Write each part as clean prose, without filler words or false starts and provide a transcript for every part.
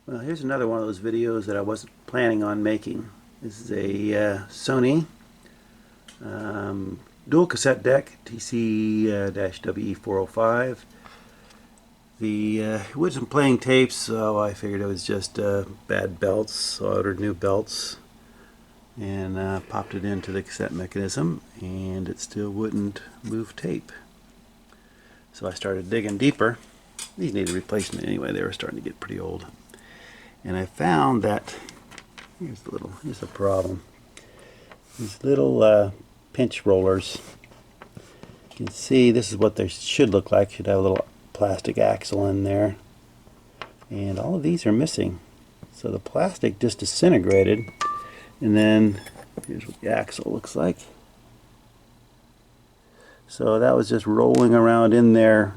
Well, here's another one of those videos that I wasn't planning on making. This is a Sony dual cassette deck, TC-WE405. It wasn't playing tapes, so I figured it was just bad belts, so I ordered new belts and popped it into the cassette mechanism, and it still wouldn't move tape. So I started digging deeper. These needed replacement anyway, they were starting to get pretty old. And I found that, here's the problem. These little pinch rollers, you can see this is what they should look like. Should have a little plastic axle in there. And all of these are missing. So the plastic just disintegrated. And then, here's what the axle looks like. So that was just rolling around in there.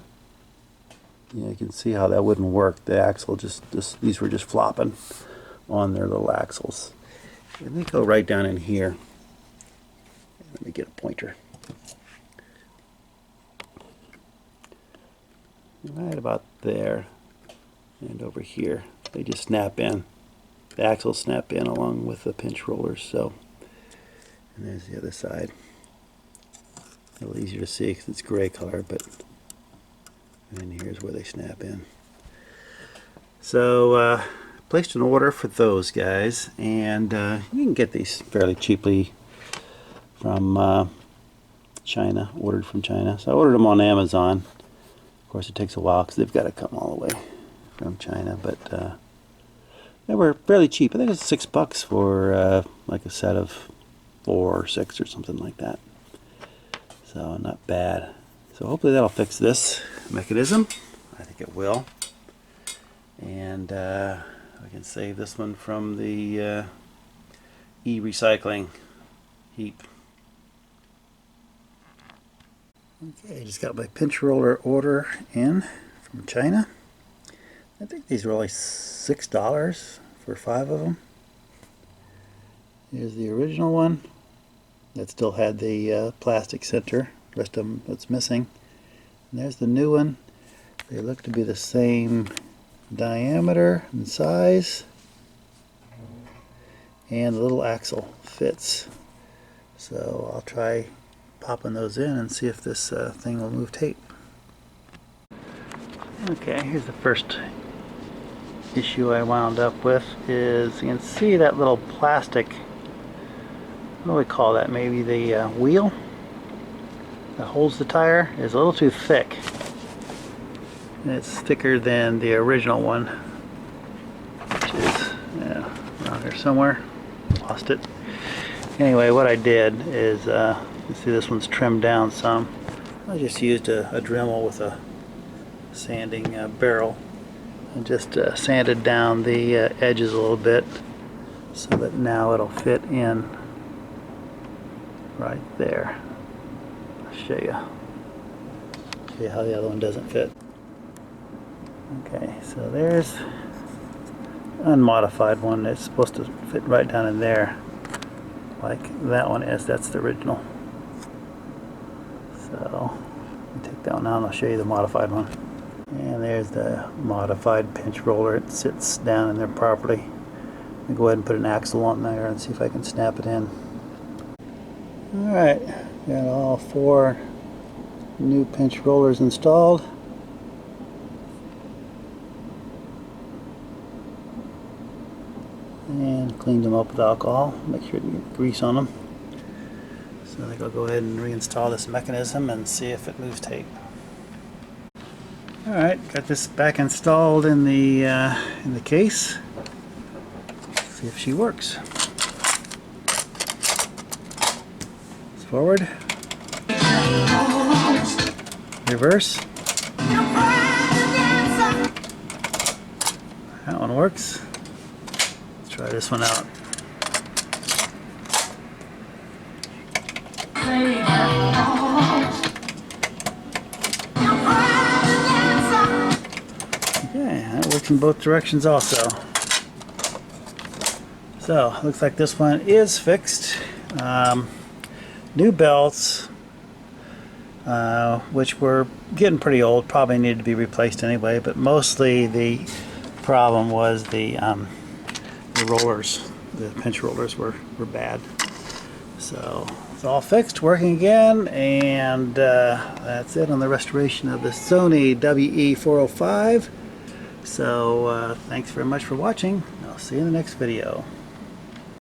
You can see how that wouldn't work. The axle these were just flopping on their little axles. Let me go right down in here. Let me get a pointer. Right about there and over here. They just snap in. The axles snap in along with the pinch rollers. So, and there's the other side. A little easier to see because it's gray color, but and here's where they snap in. So placed an order for those guys, and you can get these fairly cheaply from China, ordered from China. So I ordered them on Amazon. Of course it takes a while because they've got to come all the way from China, but they were fairly cheap. I think it was $6 for like a set of 4 or 6 or something like that. So not bad. So hopefully that'll fix this mechanism. I think it will. And we can save this one from the e-recycling heap. Okay, just got my pinch roller order in from China. I think these were only $6 for 5 of them. Here's the original one that still had the plastic center. The rest of them that's missing. And there's the new one. They look to be the same diameter and size, and the little axle fits. So I'll try popping those in and see if this thing will move tape. Okay, here's the first issue I wound up with. Is you can see that little plastic, what do we call that, maybe the wheel that holds the tire is a little too thick. And it's thicker than the original one, which is around here somewhere. Lost it. Anyway, what I did is, you see this one's trimmed down some. I just used a Dremel with a sanding barrel and just sanded down the edges a little bit so that now it'll fit in right there. I'll show you how the other one doesn't fit. Okay, so there's unmodified one that's supposed to fit right down in there like that one is. That's the original. So take that one out and I'll show you the modified one. And there's the modified pinch roller. It sits down in there properly. I'll go ahead and put an axle on there and see if I can snap it in. Alright, got all 4 new pinch rollers installed. And cleaned them up with alcohol. Make sure to get grease on them. So I think I'll go ahead and reinstall this mechanism and see if it moves tape. Alright, got this back installed in the case. Let's see if she works. It's forward. Reverse. That one works. Let's try this one out. Okay, that works in both directions also. So, looks like this one is fixed. New belts, which were getting pretty old, probably needed to be replaced anyway, but mostly the problem was the rollers, the pinch rollers were bad. So it's all fixed, working again, and that's it on the restoration of the Sony WE405. So thanks very much for watching. I'll see you in the next video.